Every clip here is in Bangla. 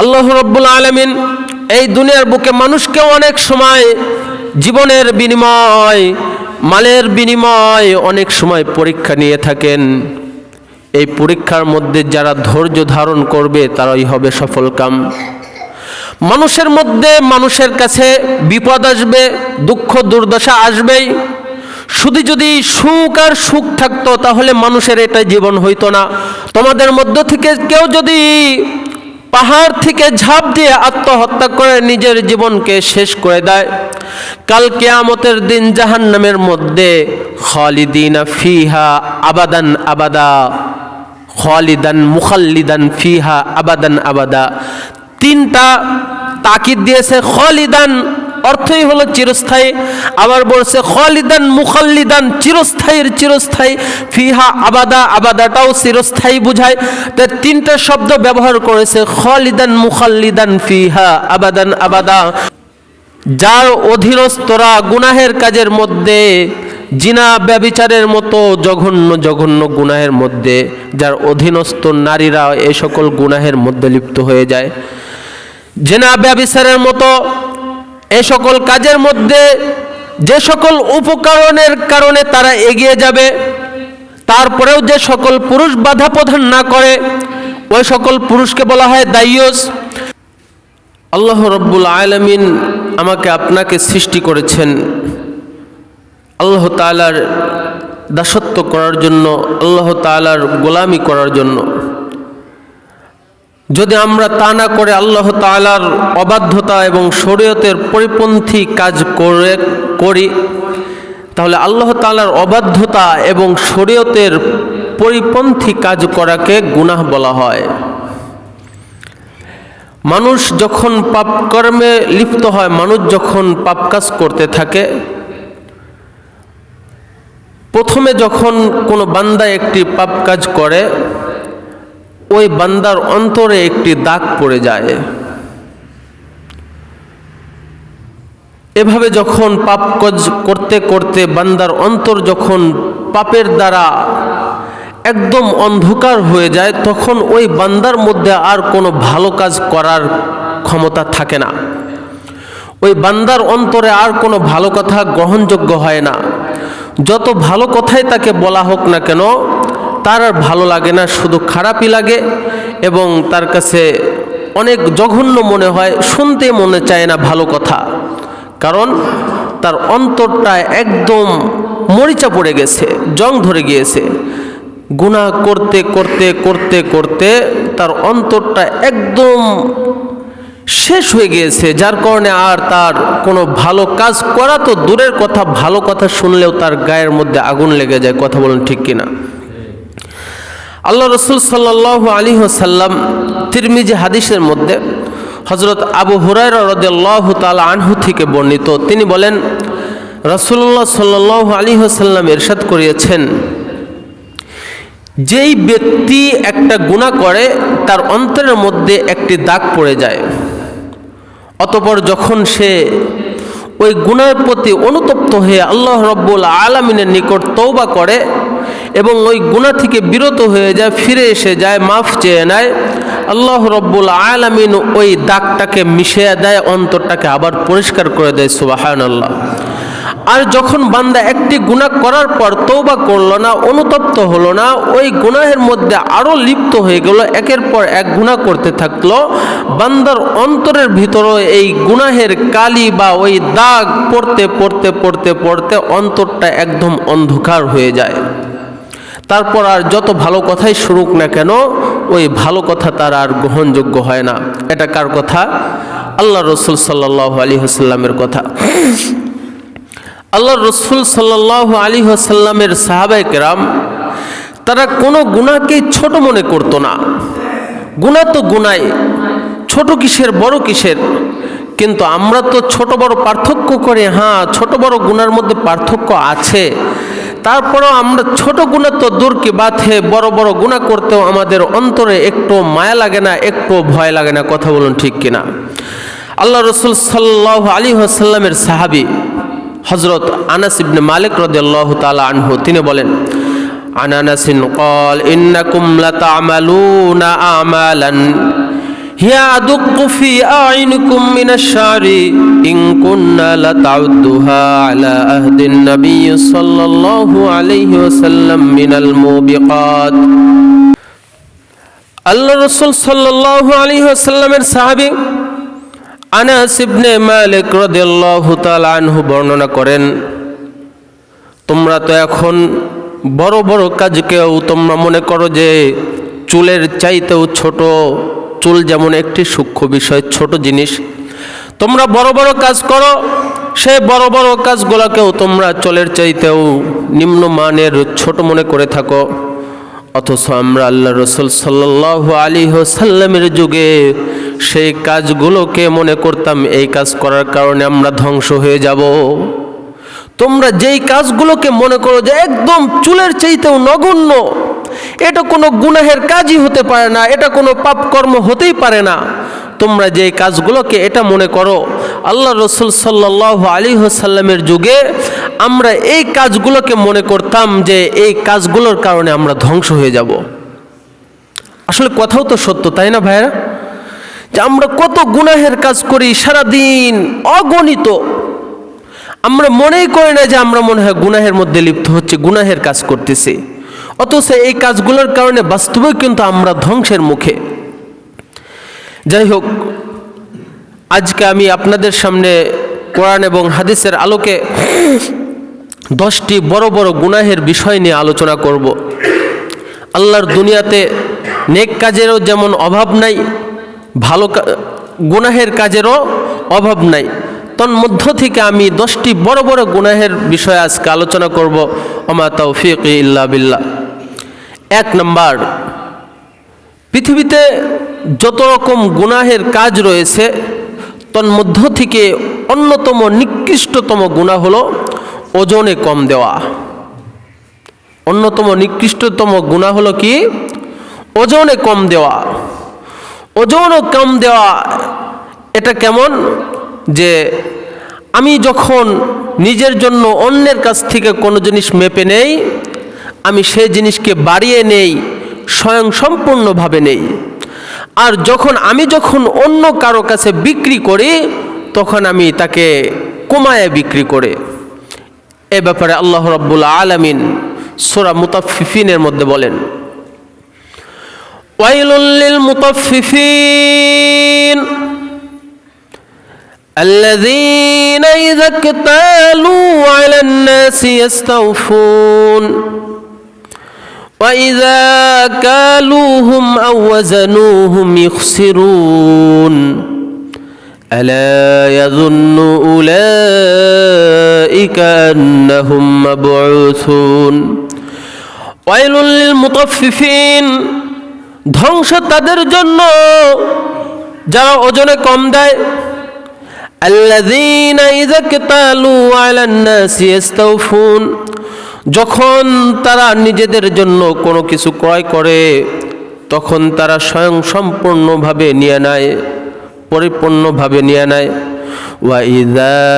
আল্লাহ রাব্বুল আলামিন এই দুনিয়ার বুকে মানুষকে অনেক সময় জীবনের বিনিময়, মালের বিনিময় অনেক সময় পরীক্ষা নিয়ে থাকেন। এই পরীক্ষার মধ্যে যারা ধৈর্য ধারণ করবে তারাই হবে সফলকাম। মানুষের মধ্যে মানুষের কাছে বিপদ আসবে, দুঃখ দুর্দশা আসবেই। শুধু যদি সুখ আর সুখ থাকতো তাহলে মানুষের এটা জীবন হইতো না। তোমাদের মধ্য থেকে কেউ যদি পাহাড় থেকে ঝাঁপ দিয়ে আত্মহত্যা করে নিজের জীবনকে শেষ করে দেয়, কাল কিয়ামতের দিন জাহান্নামের মধ্যে খালিদিনা ফিহা আবাদান আবাদা, খালিদান মুখাল্লিদান ফিহা আবাদান আবাদা। তিনটা তাকিদ দিয়েছে। খালিদান অর্থই হলো চিরস্থায়ী, আবার বলছে খালিদান মুখাল্লিদান চিরস্থায়ীর চিরস্থায়ী, ফিহা আবাদা আবাদাটাও চিরস্থায়ী বুঝায়। তাই তিনটা শব্দ ব্যবহার করেছে, খালিদান মুখাল্লিদান ফিহা আবাদান আবাদা। যার অধীনস্থরা গুনাহের কাজের মধ্যে, জিনা ব্যভিচারের মতো জঘন্য জঘন্য গুনাহের মধ্যে, যার অধীনস্থ নারীরা এই সকল গুনাহের মধ্যে লিপ্ত হয়ে যায়, জিনা ব্যভিচারের মতো এই সকল কাজের মধ্যে যে সকল উপকরণের কারণে তারা এগিয়ে যাবে, তারপরেও যে সকল পুরুষ বাধা প্রদান না করে ওই সকল পুরুষকে বলা হয় দায়ুস। আল্লাহ রাব্বুল আলামিন আমাকে আপনাকে সৃষ্টি করেছেন আল্লাহ তাআলার দাসত্ব করার জন্য, আল্লাহ তাআলার গোলামি করার জন্য। যদি আমরা তা না করে আল্লাহ তাআলার অবাধ্যতা এবং শরীয়তের পরিপন্থী কাজ করি তাহলে আল্লাহ তাআলার অবাধ্যতা এবং শরীয়তের পরিপন্থী কাজ করাকে গুনাহ বলা হয়। মানুষ যখন পাপ কর্মে লিপ্ত হয়, মানুষ যখন পাপ কাজ করতে থাকে, প্রথমে যখন কোনো বান্দা একটি পাপ কাজ করে ওই বান্দার অন্তরে একটি দাগ পড়ে যায়। এভাবে যখন পাপ কাজ করতে করতে বান্দার অন্তর যখন পাপের দ্বারা একদম অন্ধকার হয়ে যায়, তখন ওই বান্দার মধ্যে আর কোনো ভালো কাজ করার ক্ষমতা থাকে না। ওই বান্দার অন্তরে আর কোনো ভালো কথা গ্রহণযোগ্য হয় না। যত ভালো কথাই তাকে বলা হোক না কেন তার আর ভালো লাগে না, শুধু খারাপই লাগে এবং তার কাছে অনেক জঘন্য মনে হয়, শুনতে মনে চায় না ভালো কথা। কারণ তার অন্তরটা একদম মরিচা পড়ে গেছে, জং ধরে গিয়েছে। গুনাহ করতে করতে করতে করতে তার অন্তরটা একদম শেষ হয়ে গিয়েছে, যার কারণে আর তার কোনো ভালো কাজ করা তো দূরের কথা, ভালো কথা শুনলেও তার গায়ের মধ্যে আগুন লেগে যায়। কথা বলুন ঠিক কিনা? আল্লাহ রাসূল সাল্লাল্লাহু আলাইহি ওয়াসাল্লাম তিরমিজি হাদিসের মধ্যে হযরত আবু হুরায়রা রাদিয়াল্লাহু তাআলা আনহু থেকে বর্ণিত, তিনি বলেন রাসূলুল্লাহ সাল্লাল্লাহু আলাইহি ওয়াসাল্লাম ইরশাদ করিয়েছেন, যেই ব্যক্তি একটা গুনাহ করে তার অন্তরের মধ্যে একটি দাগ পড়ে যায়, অতঃপর যখন সে ওই গুনাহের প্রতি অনুতপ্ত হয়ে আল্লাহ রাব্বুল আলামিনের নিকট তওবা করে এবং ওই গুনাহ থেকে বিরত হয়ে যায়, ফিরে এসে যায়, মাফ চেয়ে নেয়, আল্লাহ রাব্বুল আলামিন ওই দাগটাকে মিশিয়ে দেয়, অন্তরটাকে আবার পরিষ্কার করে দেয়। সুবহানাল্লাহ। আর যখন বান্দা একটি গুনাহ করার পর তওবা করলো না, অনুতপ্ত হলো না, ওই গুনাহের মধ্যে আরও লিপ্ত হয়ে গেল, একের পর এক গুনাহ করতে থাকলো, বান্দার অন্তরের ভিতরে এই গুনাহের কালি বা ওই দাগ পড়তে পড়তে পড়তে পড়তে অন্তরটা একদম অন্ধকার হয়ে যায়। তারপর আর যত ভালো কথাই শুনুক না কেন ওই ভালো কথা তার আর গ্রহণযোগ্য হয় না। এটা কার কথা? আল্লাহ রাসূল সাল্লাল্লাহু আলাইহি ওয়াসাল্লামের কথা। আল্লাহ রাসূল সাল্লাল্লাহু আলাইহি ওয়াসাল্লামের সাহাবায়ে কেরাম তারা কোনো গুনাহকে ছোট মনে করতো না। গুনাহ তো গুনাহ, ছোট কিসের বড় কিসের। কিন্তু আমরা তো ছোট বড় পার্থক্য করি। হ্যাঁ, ছোট বড় গুনার মধ্যে পার্থক্য আছে, তারপরেও আমরা ছোট গুনাহ তো দূর কি বাত হে, বড় বড় গুনাহ করতেও আমাদের অন্তরে একটু মায়া লাগে না, একটু ভয় লাগে না। কথা বলুন ঠিক কিনা? আল্লাহ রাসূল সাল্লাল্লাহু আলাইহি ওয়াসাল্লামের সাহাবী হযরত আনাস ইবনে মালিক রাদিয়াল্লাহু তাআলা আনহু তিনি বলেন, আন আনাসিন ক্বাল ইন্নাকুম লাতা'মালুনা আমালান হিয়া আদুক্কু ফি আইনিকুম মিনাশ শারি ইন কুন্না লাতাউদ্দুহা আলা আহদিন নবী সাল্লাল্লাহু আলাইহি ওয়াসাল্লাম মিনাল মুবিকাত। আল্লাহ রাসূল সাল্লাল্লাহু আলাইহি ওয়াসাল্লামের সাহাবী আনাস ইবনে মালিক রাদিয়াল্লাহু তাআলা আনহু বর্ণনা করেন, তোমরা তো এখন বড় বড় কাজকেও তোমরা মনে করো যে চুলের চাইতেও ছোট, চুল যেমন একটি সূক্ষ্ম বিষয়, ছোট জিনিস, তোমরা বড় বড় কাজ করো, সেই বড় বড় কাজগুলোকেও তোমরা চুলের চাইতেও নিম্নমানের ছোট মনে করে থাকো। অথচ আমরা আল্লাহ রাসূল সাল্লাল্লাহু আলাইহি ওয়াসাল্লামের যুগে সেই কাজগুলোকে মনে করতাম এই কাজ করার কারণে আমরা ধ্বংস হয়ে যাব। তোমরা যেই কাজগুলোকে মনে করো যে একদম চুলের চাইতেও নগণ্য, এটা কোনো গুনাহের কাজই হতে পারে না, এটা কোনো পাপকর্ম হতেই পারে না, তোমরা যেই কাজগুলোকে এটা মনে করো, আল্লাহ রাসূল সাল্লাল্লাহু আলাইহি ওয়াসাল্লামের যুগে আমরা এই কাজগুলোকে মনে করতাম যে এই কাজগুলোর কারণে আমরা ধ্বংস হয়ে যাব। আসলে কথাও তো সত্য, তাই না ভাইরা? যে আমরা কত গুনাহের কাজ করি সারাদিন, অগণিত, আমরা মনেই করি না যে আমরা মনে হয় গুনাহের মধ্যে লিপ্ত হচ্ছে, গুনাহের কাজ করতেছি, অথচ এই কাজগুলোর কারণে বাস্তবে কিন্তু আমরা ধ্বংসের মুখে। যাই হোক, আজকে আমি আপনাদের সামনে কোরআন এবং হাদিসের আলোকে 10টি বড় বড় গুনাহের বিষয় নিয়ে আলোচনা করব। আল্লাহর দুনিয়াতে নেক কাজেরও যেমন অভাব নাই, ভালো গুনাহের কাজেরও অভাব নাই। তন্মধ্য থেকে আমি 10টি বড় বড় গুনাহের বিষয়ে আজকে আলোচনা করব। ওমা তাওফীকি ইল্লা বিল্লাহ। 1 নম্বর, পৃথিবীতে যত রকম গুনাহের কাজ রয়েছে তন্মধ্য থেকে অন্যতম নিকৃষ্টতম গুনাহ হলো ওজনে কম দেওয়া। অন্যতম নিকৃষ্টতম গুনাহ হলো কি? ওজনে কম দেওয়া। ওজনও কম দেওয়া এটা কেমন? যে আমি যখন নিজের জন্য অন্যের কাছ থেকে কোনো জিনিস মেপে নেই, আমি সেই জিনিসকে বাড়িয়ে নেই, স্বয়ং সম্পূর্ণভাবে নেই। আর আমি যখন অন্য কারো কাছে বিক্রি করি তখন আমি তাকে কমায়ে বিক্রি করে। এ ব্যাপারে আল্লাহ রাব্বুল আলামিন সূরা মুতাফফিফিনের মধ্যে বলেন, ওয়াইলুল লিল মুতাফফিফিন الذين إذا اكتالوا على الناس يستوفون وإذا كالوهم أو وزنوهم يخسرون ألا يظن أولئك أنهم مبعوثون ويل للمطففين। ধ্বংস তাদের জন্য যারা ওজনে কম দেয়। আল্লাযীনা ইযা কাতালু আলান নাসি ইস্তাওফুন, যখন তারা নিজেদের জন্য কোনো কিছু ক্রয় করে তখন তারা স্বয়ং সম্পূর্ণভাবে নিয়ে নেয়, পরিপূর্ণভাবে নিয়ে নেয়। ওয়া ইযা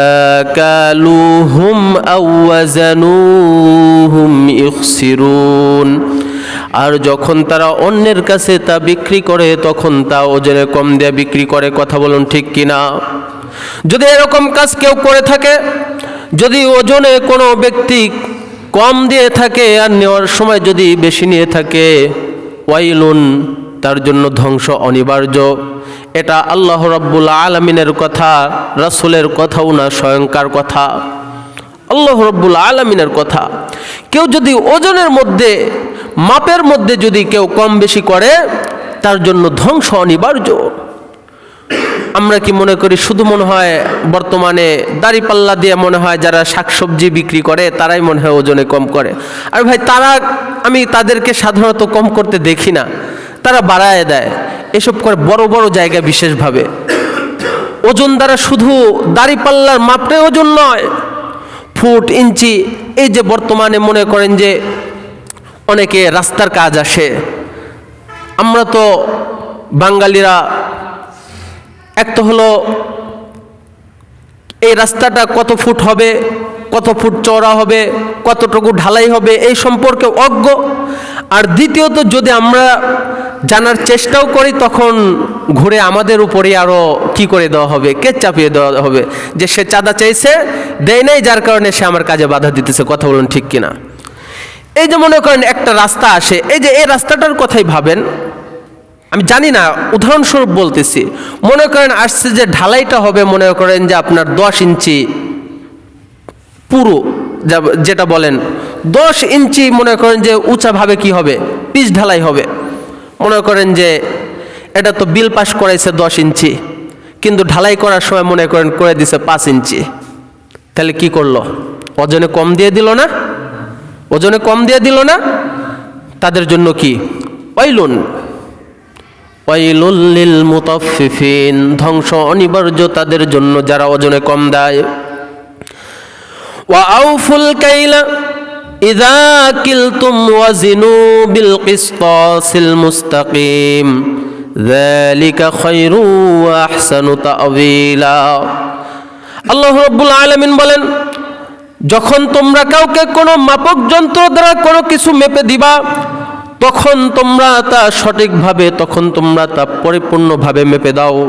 কালুহুম আও ওয়াজানুহুম ইখসিরুন, আর যখন তারা অন্যের কাছে তা বিক্রি করে তখন তা ওজনে কম দিয়ে বিক্রি করে। কথা বলুন ঠিক কিনা? যদি এরকম কাজ কেউ করে থাকে, যদি ওজনে কোনো ব্যক্তি কম দিয়ে থাকে আর নেওয়ার সময় যদি বেশি নিয়ে থাকে, ওয়াইলুন, তার জন্য ধ্বংস অনিবার্য। এটা আল্লাহ রাব্বুল আলামিনের কথা, রাসূলের কথাও না, স্বয়ংকার কথা, আল্লাহ রাব্বুল আলামিনের কথা। কেউ যদি ওজনের মধ্যে, মাপের মধ্যে যদি কেউ কম বেশি করে তার জন্য ধ্বংস অনিবার্য। আমরা কি মনে করি শুধু মনে হয় বর্তমানে দাড়িপাল্লা দিয়ে মনে হয় যারা শাকসবজি বিক্রি করে তারাই মনে হয় ওজনে কম করে? আর ভাই, আমি তাদেরকে সাধারণত কম করতে দেখি না, তারা বাড়ায় দেয়। এসব করে বড় বড় জায়গায় বিশেষভাবে। ওজন দ্বারা শুধু দাড়িপাল্লার মাপে ওজন নয়, ফুট, ইঞ্চি। এই যে বর্তমানে মনে করেন যে অনেকে রাস্তার কাজ আসে, আমরা তো বাঙালিরা এক তো হলো এই রাস্তাটা কত ফুট হবে, কত ফুট চওড়া হবে, কতটুকু ঢালাই হবে এই সম্পর্কে অজ্ঞ। আর দ্বিতীয়ত যদি আমরা জানার চেষ্টাও করি, তখন ঘুরে আমাদের উপরে আরও কি করে দেওয়া হবে, কেচ চাপিয়ে দেওয়া হবে যে সে চাঁদা চাইছে, দেয় নাই, যার কারণে সে আমার কাজে বাধা দিতেছে। কথা বলুন ঠিক কিনা? এই যে মনে করেন একটা রাস্তা আসে, এই যে এই রাস্তাটার কথাই ভাবেন, আমি জানি না, উদাহরণস্বরূপ বলতেছি। মনে করেন আসছে যে ঢালাইটা হবে, মনে করেন যে আপনার 10 ইঞ্চি পুরো, যেটা বলেন 10 ইঞ্চি মনে করেন যে উঁচাভাবে কি হবে, পিচ ঢালাই হবে। মনে করেন যে এটা তো বিল পাস করাইছে 10 ইঞ্চি, কিন্তু ঢালাই করার সময় মনে করেন করে দিছে 5 ইঞ্চি। তাহলে কি করলো? ওজনে কম দিয়ে দিল না? ওজনে কম দিয়ে দিল না? তাদের জন্য কি? ওয়াইলুন ওয়াইলুল লিল মুতাফফিফিন, ধ্বংস অনিবার্য তাদের জন্য যারা ওজনে কম দেয়। ওয়া আউফুল কাইলা ইযা কিলতুম ওয়াজিনু বিল কিসতাসিল মুস্তাকিম যালিকা খায়রু ওয়া আহসানু তা'ওয়িলা। আল্লাহ রাব্বুল আলামিন বলেন, যখন তোমরা কাউকে কোনো মাপক যন্ত্র দ্বারা কোনো কিছু মেপে দিবা, তখন তোমরা তা সঠিকভাবে, তখন তোমরা তা পরিপূর্ণভাবে মেপে দাও।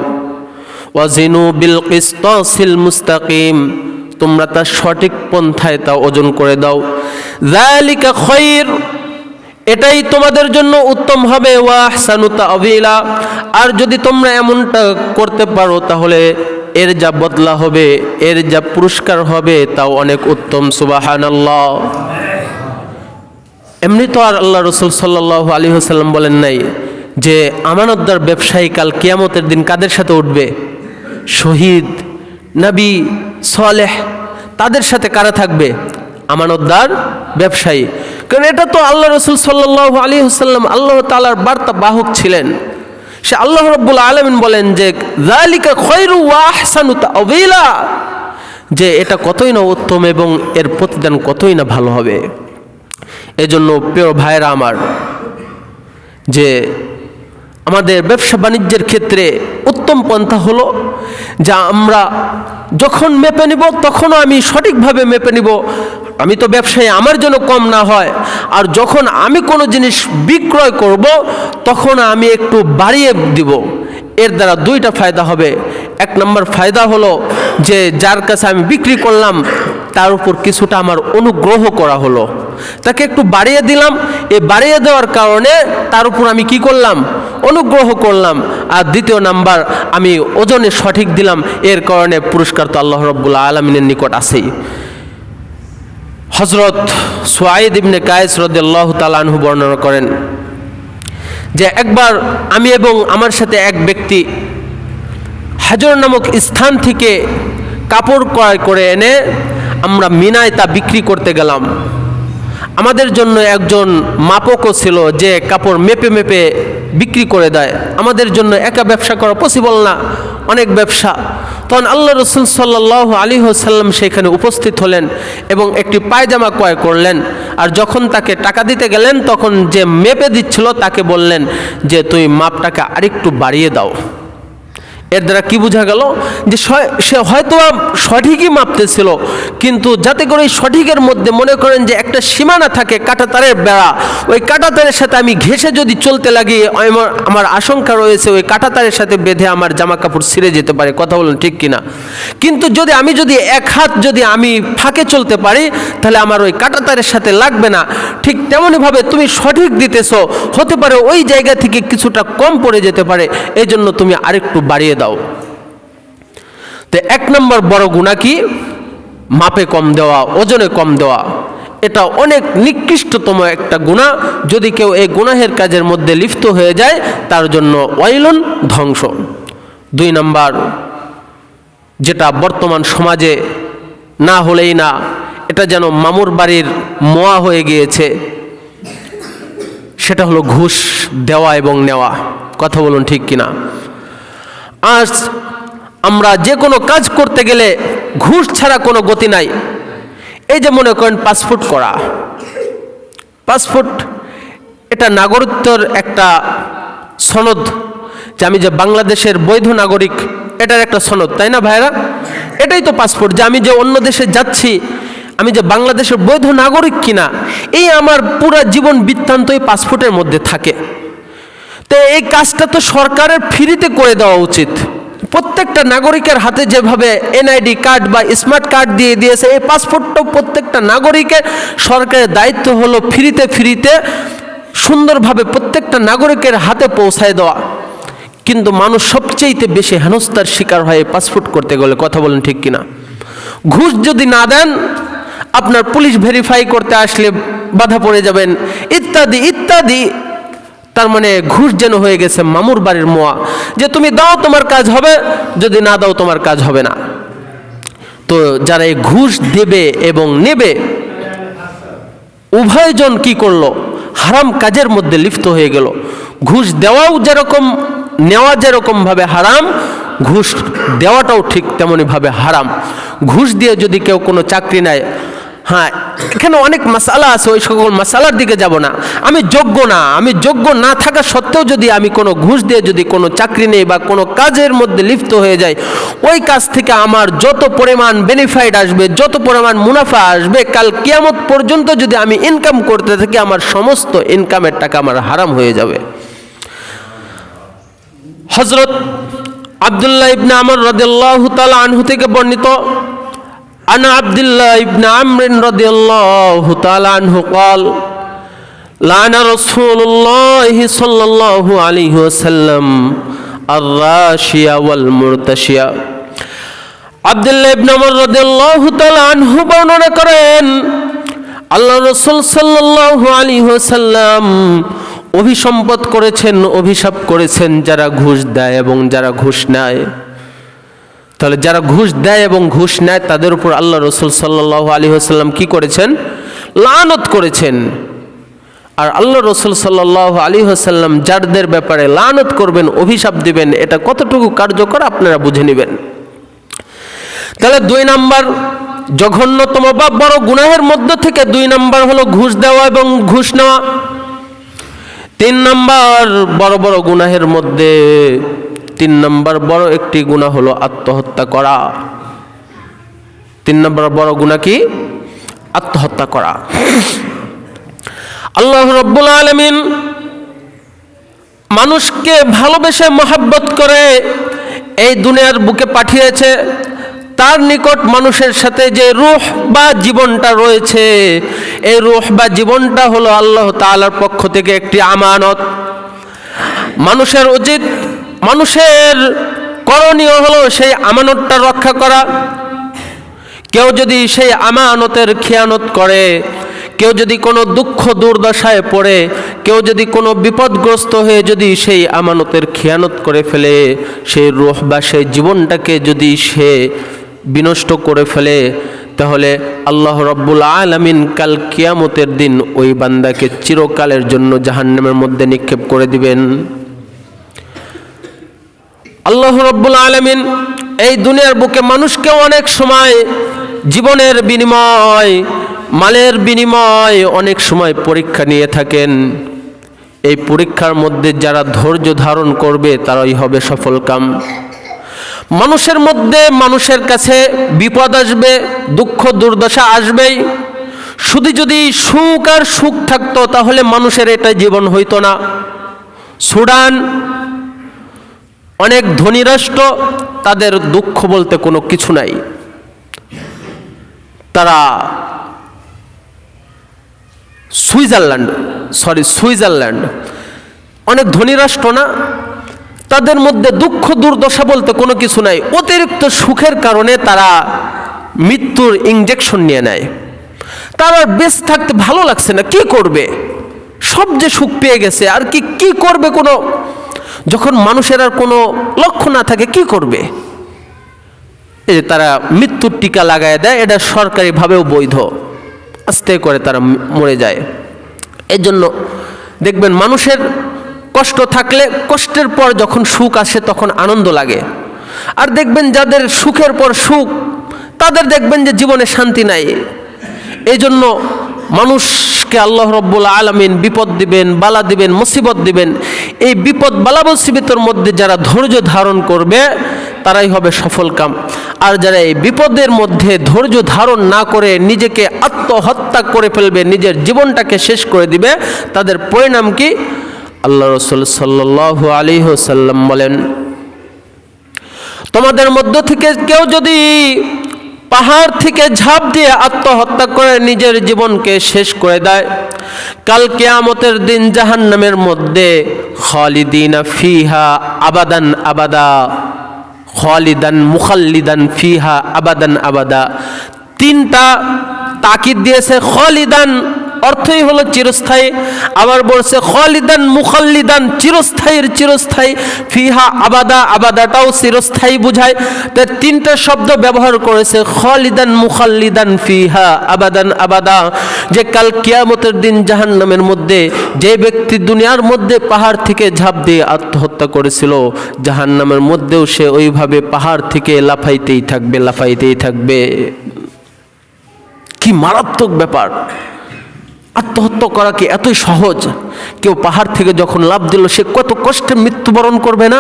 ওয়াজিনু বিল কিসতাসিল মুস্তাকিম, তোমরা তা সঠিক পন্থায় তা ওজন করে দাও। যালিকা খায়র, এটাই তোমাদের জন্য উত্তম হবে। ওয়া আহসানু তা'ওয়িলা, আর যদি তোমরা এমনটা করতে পারো তাহলে এর যা বদলা হবে, এর যা পুরস্কার হবে তাও অনেক উত্তম। সুবহানাল্লাহ। এমনি তো আর আল্লাহ রাসূল সাল্লাল্লাহু আলাইহি ওয়াসাল্লাম বলেন নাই যে আমানতদার ব্যবসায়ী কাল কিয়ামতের দিন কাদের সাথে উঠবে? শহীদ, নবী, সালেহ, তাদের সাথে কারা থাকবে? আমানতদার ব্যবসায়ী। কারণ এটা তো আল্লাহ রাসূল সাল্লাল্লাহু আলাইহি ওয়াসাল্লাম আল্লাহ তাআলার বার্তা বাহক ছিলেন। সে আল্লাহ রাব্বুল আলামিন বলেন যে যালিকা খায়রু ওয়া আহসানু তা'ওয়িলা, যে এটা কতই না উত্তম এবং এর প্রতিদান কতই না ভালো হবে। এজন্য প্রিয় ভাইরা আমার, যে আমাদের ব্যবসা বাণিজ্যের ক্ষেত্রে উত্তম পন্থা হলো যা আমরা যখন মেপে নিব তখনও আমি সঠিকভাবে মেপে নিব। আমি তো ব্যবসায়ী, আমার জন্য কম না হয়। আর যখন আমি কোনো জিনিস বিক্রয় করব তখন আমি একটু বাড়িয়ে দিব। এর দ্বারা দুইটা ফায়দা হবে। এক নম্বর ফায়দা হলো যে যার কাছে আমি বিক্রি করলাম তার উপর কিছুটা আমার অনুগ্রহ করা হলো, তাকে একটু বাড়িয়ে দিলাম। এই বাড়িয়ে দেওয়ার কারণে তার উপর আমি কি করলাম? অনুগ্রহ করলাম। আর দ্বিতীয় নাম্বার, আমি ওজনে সঠিক দিলাম, এর কারণে পুরস্কার তো আল্লাহ রাব্বুল আলামিনের নিকট আছেই। হযরত সুয়াইদ ইবনে কায়েস রাদিয়াল্লাহু তাআলা আনহু বর্ণনা করেন যে একবার আমি এবং আমার সাথে এক ব্যক্তি হাজর নামক স্থান থেকে কাপড় ক্রয় করে এনে আমরা মিনায় তা বিক্রি করতে গেলাম। আমাদের জন্য একজন মাপকও ছিল যে কাপড় মেপে মেপে বিক্রি করে দেয়। আমাদের জন্য একা ব্যবসা করা পসিবল না, অনেক ব্যবসা। তখন আল্লাহ রাসূল সাল্লাল্লাহু আলাইহি ওয়াসাল্লাম সেখানে উপস্থিত হলেন এবং একটি পায়জামা ক্রয় করলেন। আর যখন তাকে টাকা দিতে গেলেন তখন যে মেপে দিচ্ছিল তাকে বললেন যে তুই মাপটাকে আরেকটু বাড়িয়ে দাও। এর দ্বারা কি বোঝা গেল? যে সে হয়তো সঠিকই মাপতেছিল, কিন্তু যাতে করে সঠিকের মধ্যে মনে করেন যে একটা সীমানা থাকে, কাঁটাতারের বেড়া, ওই কাঁটাতারের সাথে আমি ঘেঁষে যদি চলতে লাগি আমার আশঙ্কা রয়েছে ওই কাঁটাতারের সাথে বেঁধে আমার জামা কাপড় ছিঁড়ে যেতে পারে। কথা বলুন ঠিক কিনা? কিন্তু যদি এক হাত যদি আমি ফাঁকে চলতে পারি তাহলে আমার ওই কাঁটাতারের সাথে লাগবে না। ঠিক তেমনইভাবে তুমি সঠিক দিতেছো, হতে পারে ওই জায়গা থেকে কিছুটা কম পড়ে যেতে পারে, এই জন্য তুমি আরেকটু বাড়িয়ে দাও। তো এক নম্বর বড় গুনাহ কি? মাপে কম দেওয়া, ওজনে কম দেওয়া। এটা অনেক নিকৃষ্টতম একটা গুনাহ। যদি কেউ এই গুনাহের কাজের মধ্যে লিপ্ত হয়ে যায় তার জন্য ওয়াইলুন, ধ্বংস। দুই নম্বর, যেটা বর্তমান সমাজে না হলেই না, এটা যেন মামুর বাড়ির মোয়া হয়ে গিয়েছে, সেটা হলো ঘুষ দেওয়া এবং নেওয়া। কথা বলুন ঠিক কিনা? আজ আমরা যে কোনো কাজ করতে গেলে ঘুষ ছাড়া কোনো গতি নাই। এই যে মনে করেন পাসপোর্ট করা, পাসপোর্ট এটা নাগরিকত্বের একটা সনদ, যে আমি যে বাংলাদেশের বৈধ নাগরিক এটার একটা সনদ, তাই না ভাইরা? এটাই তো পাসপোর্ট, যে আমি যে অন্য দেশে যাচ্ছি আমি যে বাংলাদেশের বৈধ নাগরিক কিনা, এই আমার পুরা জীবন বৃত্তান্ত এই পাসপোর্টের মধ্যে থাকে। তো এই কাজটা তো সরকারের ফ্রিতে করে দেওয়া উচিত। প্রত্যেকটা নাগরিকের হাতে যেভাবে এনআইডি কার্ড বা স্মার্ট কার্ড দিয়ে দিয়েছে, এই পাসপোর্টটাও প্রত্যেকটা নাগরিকের সরকারের দায়িত্ব হলো ফ্রিতে সুন্দরভাবে প্রত্যেকটা নাগরিকের হাতে পৌঁছায় দেওয়া। কিন্তু মানুষ সবচেয়ে বেশি হেনস্থার শিকার হয় পাসপোর্ট করতে গেলে। কথা বলেন ঠিক কিনা? ঘুষ যদি না দেন, আপনার পুলিশ ভেরিফাই করতে আসলে বাধা পড়ে যাবেন, ইত্যাদি ইত্যাদি। তার মানে ঘুষ যেন হয়ে গেছে মামুর বাড়ির মোয়া, যে তুমি দাও তোমার কাজ হবে, যদি না দাও তোমার কাজ হবে না। তো যারা এই ঘুষ দেবে এবং নেবে, উভয়জন কি করলো? হারাম কাজের মধ্যে লিপ্ত হয়ে গেল। ঘুষ দেওয়াও যেরকম, নেওয়া যেরকম ভাবে হারাম, ঘুষ দেওয়াটাও ঠিক তেমনি ভাবে হারাম। ঘুষ দিয়ে যদি কেউ কোনো চাকরি নেয়, হ্যাঁ এখানে অনেক মাসালা আছে, ওই সকল মাসালার দিকে যাব না। আমি যোগ্য না থাকা সত্ত্বেও যদি আমি কোনো ঘুষ দিয়ে যদি কোনো চাকরি নেই বা কোনো কাজের মধ্যে লিপ্ত হয়ে যাই, ওই কাজ থেকে আমার যত পরিমাণ বেনিফিট আসবে, যত পরিমাণ মুনাফা আসবে, কাল কিয়ামত পর্যন্ত যদি আমি ইনকাম করতে থাকি, আমার সমস্ত ইনকামের টাকা আমার হারাম হয়ে যাবে। হযরত আব্দুল্লাহ ইবনে আমর রাদিয়াল্লাহু তাআলা আনহু থেকে বর্ণিত, আন আব্দুল্লাহ ইবনে আমর রাদিয়াল্লাহু তাআলা আনহু قال লানা রাসূলুল্লাহ সাল্লাল্লাহু আলাইহি ওয়াসাল্লাম আর-রাশিয়া ওয়াল মুরতাশিয়া। আব্দুল্লাহ ইবনে আমর রাদিয়াল্লাহু তাআলা আনহু বর্ণনা করেন, আল্লাহ রাসূল সাল্লাল্লাহু আলাইহি ওয়াসাল্লাম অভিসম্পদ করেছেন, অভিশাপ করেছেন যারা ঘুষ দেয় এবং যারা ঘুষ নেয়। তাহলে যারা ঘুষ দেয় এবং ঘুষ নেয় তাদের উপর আল্লাহ রাসূল সাল্লাল্লাহু আলাইহি ওয়াসাল্লাম কি করেছেন? লানত করেছেন। আর আল্লাহ রাসূল সাল্লাল্লাহু আলাইহি ওয়াসাল্লাম যাদের ব্যাপারে লানত করবেন, অভিশাপ দিবেন, এটা কতটুকু কার্যকর আপনারা বুঝে নেবেন। তাহলে 2 নাম্বার জঘন্যতম বা বড় গুনাহের মধ্যে থেকে 2 নাম্বার হলো ঘুষ দেওয়া এবং ঘুষ নেওয়া। 3 নাম্বার বড় বড় গুনাহের মধ্যে 3 নাম্বার বড় একটি গুনাহ হলো আত্মহত্যা করা। 3 নাম্বার বড় গুনাহ কি? আত্মহত্যা করা। আল্লাহ রাব্বুল আলামিন মানুষকে ভালোবেসে মহব্বত করে এই দুনিয়ার বুকে পাঠিয়েছে। তার নিকট মানুষের সাথে যে রূহ বা জীবনটা রয়েছে, এই রূহ বা জীবনটা হলো আল্লাহ তাআলার পক্ষ থেকে একটি আমানত। মানুষের উচিত, মানুষের করণীয় হলো সেই আমানতটা রক্ষা করা। কেউ যদি সেই আমানতের খেয়ানত করে, কেউ যদি কোনো দুঃখ দুর্দশায় পড়ে, কেউ যদি কোনো বিপদগ্রস্ত হয়ে যদি সেই আমানতের খেয়ানত করে ফেলে, সেই রূহ বা সেই জীবনটাকে যদি সে বিনষ্ট করে ফেলে, তাহলে আল্লাহ রাব্বুল আলামিন কাল কিয়ামতের দিন ওই বান্দাকে চিরকালের জন্য জাহান্নামের মধ্যে নিক্ষেপ করে দিবেন। আল্লাহ রাব্বুল আলামিন এই দুনিয়ার বুকে মানুষকে অনেক সময় জীবনের বিনিময়, মালের বিনিময় অনেক সময় পরীক্ষা নিয়ে থাকেন। এই পরীক্ষার মধ্যে যারা ধৈর্য ধারণ করবে তারাই হবে সফলকাম। মানুষের মধ্যে, মানুষের কাছে বিপদ আসবে, দুঃখ দুর্দশা আসবেই। শুধু যদি সুখ আর সুখ থাকতো তাহলে মানুষের এটা জীবন হইতো না। সুদান অনেক ধনী রাষ্ট্র, তাদের দুঃখ বলতে কোনো কিছু নাই। তারা সুইজারল্যান্ড অনেক ধনী রাষ্ট্র না, তাদের মধ্যে দুঃখ দুর্দশা বলতে কোনো কিছু নাই। অতিরিক্ত সুখের কারণে তারা মৃত্যুর ইনজেকশন নিয়ে নেয়। তার আর বেঁচে থাকতে ভালো লাগছে না, কি করবে? সব যে সুখ পেয়ে গেছে, আর কি করবে? কোনো যখন মানুষের আর কোনো লক্ষ্য না থাকে কি করবে? এই যে তারা মৃত্যুর টিকা লাগায় দেয়, এটা সরকারিভাবেও বৈধ। আস্তে করে তারা মরে যায়। এর জন্য দেখবেন মানুষের কষ্ট থাকলে, কষ্টের পর যখন সুখ আসে তখন আনন্দ লাগে। আর দেখবেন যাদের সুখের পর সুখ, তাদের দেখবেন যে জীবনে শান্তি নাই। এই জন্য মানুষকে আল্লাহ রাব্বুল আলামিন বিপদ দিবেন, বালা দিবেন, মুসিবত দিবেন। এই বিপদ বালা মুসিবতের মধ্যে যারা ধৈর্য ধারণ করবে তারাই হবে সফলকাম। আর যারা এই বিপদের মধ্যে ধৈর্য ধারণ না করে নিজেকে আত্মহত্যা করে ফেলবে, নিজের জীবনটাকে শেষ করে দিবে, তাদের পরিণাম কি? আল্লাহ রাসূল সাল্লাল্লাহু আলাইহি ওয়াসাল্লাম বলেন, তোমাদের মধ্য থেকে কেউ যদি পাহাড় থেকে ঝাঁপ দিয়ে আত্মহত্যা করে নিজের জীবনকে শেষ করে দেয়, কাল কিয়ামতের দিন জাহান্নামের মধ্যে খালিদিনা ফিহা আবাদান আবাদা, খালিদান মুখাল্লিদান ফিহা আবাদান আবাদা, তিনটা তাকিদ দিয়েছে। খালিদান অর্থই হলো চিরস্থায়ী, আবার বলছে খালিদান মুখাল্লিদান, চিরস্থায়ীর চিরস্থায়ী, ফিহা আবাদা, আবাদাটাও চিরস্থায়ী বুঝায়। তাই তিনটা শব্দ ব্যবহার করেছে, খালিদান মুখাল্লিদান ফিহা আবাদান আবাদা, যে কাল কিয়ামতের দিন জাহান্নামের মধ্যে যে ব্যক্তি দুনিয়ার মধ্যে পাহাড় থেকে ঝাঁপ দিয়ে আত্মহত্যা করেছিল, জাহান্নামের মধ্যেও সে ওইভাবে পাহাড় থেকে লাফাইতেই থাকবে, লাফাইতেই থাকবে। কি মারাত্মক ব্যাপার! আত্মহত্যা করা কি এতই সহজ? কেউ পাহাড় থেকে যখন লাফ দিল, সে কত কষ্টে মৃত্যুবরণ করবে না?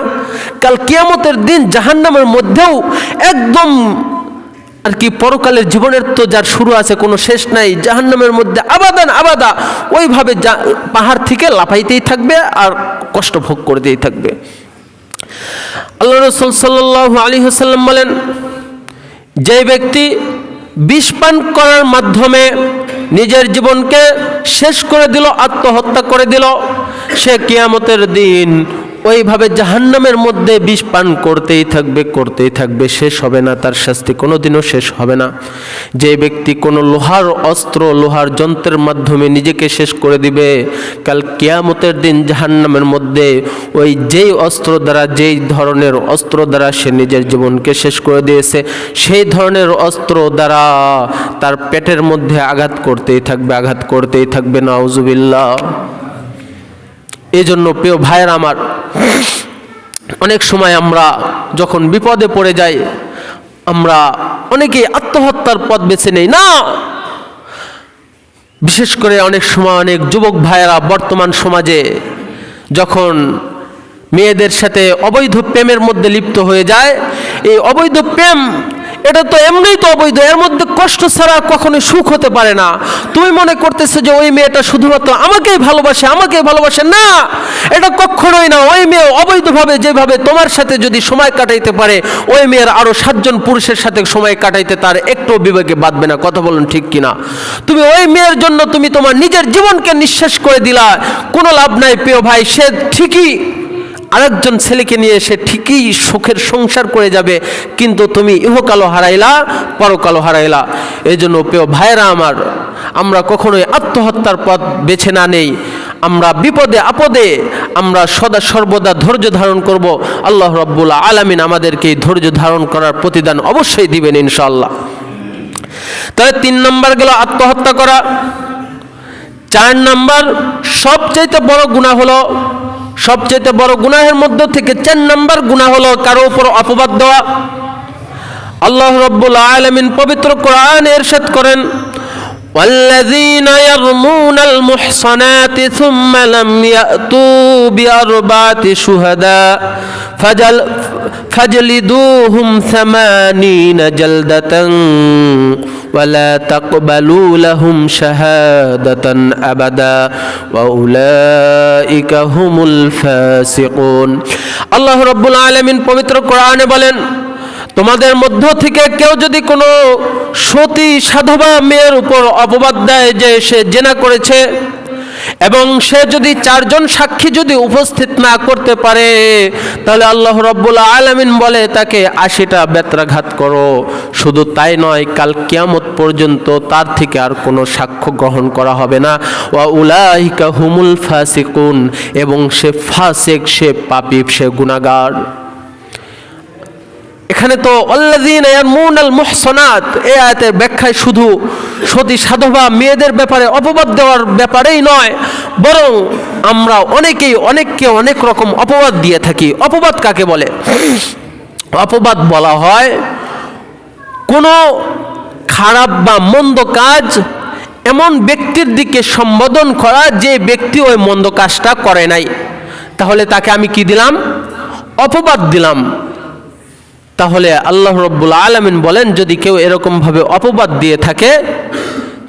কাল কিয়ামতের দিন জাহান্নামের মধ্যেও একদম আর কি পরকালের জীবনের তো যার শুরু আছে কোনো শেষ নাই, জাহান্নামের মধ্যে আবাদান আবাদা ওইভাবে পাহাড় থেকে লাফাইতেই থাকবে আর কষ্ট ভোগ করতেই থাকবে। আল্লাহ রাসূল সাল্লাল্লাহু আলাইহি ওয়াসাল্লাম বলেন, যে ব্যক্তি বিষ পান করার মাধ্যমে নিজের জীবনকে শেষ করে দিল, আত্মহত্যা করে দিল, সে কিয়ামতের দিন ওইভাবে জাহান্নামের মধ্যে বিষ পান করতেই থাকবে, করতেই থাকবে, শেষ হবে না, তার শাস্তি কোনোদিনও শেষ হবে না। যে ব্যক্তি কোনো লোহার অস্ত্র, লোহার যন্ত্রের মাধ্যমে নিজেকে শেষ করে দিবে, কাল কিয়ামতের দিন জাহান্নামের মধ্যে ওই যেই অস্ত্র দ্বারা, যেই ধরনের অস্ত্র দ্বারা সে নিজের জীবনকে শেষ করে দিয়েছে, সেই ধরনের অস্ত্র দ্বারা তার পেটের মধ্যে আঘাত করতেই থাকবে, আঘাত করতেই থাকবে। নাউজুবিল্লাহ। এই জন্য প্রিয় ভাইয়েরা আমার, অনেক সময় আমরা যখন বিপদে পড়ে যাই, আমরা অনেকেই আত্মহত্যার পথ বেছে নেই না। বিশেষ করে অনেক সময় অনেক যুবক ভাইয়েরা বর্তমান সমাজে যখন মেয়েদের সাথে অবৈধ প্রেমের মধ্যে লিপ্ত হয়ে যায়, এই অবৈধ প্রেম এটা তো এমনিই তো অবৈধ, এর মধ্যে কষ্ট ছাড়া কখনোই সুখ হতে পারে না। তুমি মনে করতেছো যে ওই মেয়েটা শুধুমাত্র আমাকেই ভালোবাসে, আমাকেই ভালোবাসে, না, এটা কখনোই না। ওই মেয়ে অবৈধভাবে যেভাবে তোমার সাথে যদি সময় কাটাইতে পারে, ওই মেয়ের আরো 7 জন পুরুষের সাথে সময় কাটাইতে তার একটু বিবেকে বাঁধবে না। কথা বলুন ঠিক কিনা? তুমি ওই মেয়ের জন্য তুমি তোমার নিজের জীবনকে নিঃশেষ করে দিলা, কোনো লাভ নাই প্রিয় ভাই। সে ঠিকই আরেকজন ছেলেকে নিয়ে সে ঠিকই সুখের সংসার করে যাবে, কিন্তু তুমি ইহকালও হারাইলা, পরকালও হারাইলা। এই জন্য প্রিয় ভাইরা আমার, আমরা কখনোই আত্মহত্যার পথ বেছে না নেই। আমরা বিপদে আপদে আমরা সদা সর্বদা ধৈর্য ধারণ করব। আল্লাহ রাব্বুল আলামিন আমাদেরকে ধৈর্য ধারণ করার প্রতিদান অবশ্যই দিবেন ইনশাআল্লাহ। তাহলে 3 নম্বর গেল আত্মহত্যা করা। 4 নম্বর সবচেয়ে বড় গুনাহ হলো, সবচেয়ে বড় গুনাহের মধ্য থেকে 4 নম্বর গুনাহ হলো কারো উপর অপবাদ দেওয়া। আল্লাহ রাব্বুল আলামিন পবিত্র কোরআনে ইরশাদ করেন, والذين يرمون المحصنات ثم لم يأتوا بأربعة شهداء فاجلدوهم 80 جلدة ولا تقبلوا لهم شهادة أبدا وأولئك هم الفاسقون। আল্লাহ রাব্বুল আলামিন পবিত্র কোরআনে বলেন, তোমাদের মধ্য থেকে কেউ যদি কোনো সতী সাধবা মেয়ের উপর অপবাদ দেয় যে সে জেনা করেছে, এবং সে যদি 4 জন সাক্ষী যদি উপস্থিত না করতে পারে, তাহলে আল্লাহ রাব্বুল আলামিন বলে তাকে 80টা বেত্রাঘাত করো। শুধু তাই নয়, কাল কিয়ামত পর্যন্ত তার থেকে আর কোনো সাক্ষ্য গ্রহণ করা হবে না। ওয়া উলাইকা হুমুল ফাসিকুন, এবং সে ফাসিক, সে পাপী, সে গুনাহগার। এখানে তো আল্লাযীনা ইয়ারমুনাল মুহসানাত, এই আয়াতের ব্যাখ্যায় শুধু সতী সাধবা মেয়েদের ব্যাপারে অপবাদ দেওয়ার ব্যাপারেই নয়, বরং আমরা অনেকেই অনেককে অনেক রকম অপবাদ দিয়ে থাকি। অপবাদ কাকে বলে? অপবাদ বলা হয় কোনো খারাপ বা মন্দ কাজ এমন ব্যক্তির দিকে সম্বোধন করা যে ব্যক্তি ওই মন্দ কাজটা করে নাই, তাহলে তাকে আমি কি দিলাম? অপবাদ দিলাম। তাহলে আল্লাহ রাব্বুল আলামিন বলেন, যদি কেউ এরকম ভাবে অপবাদ দিয়ে থাকে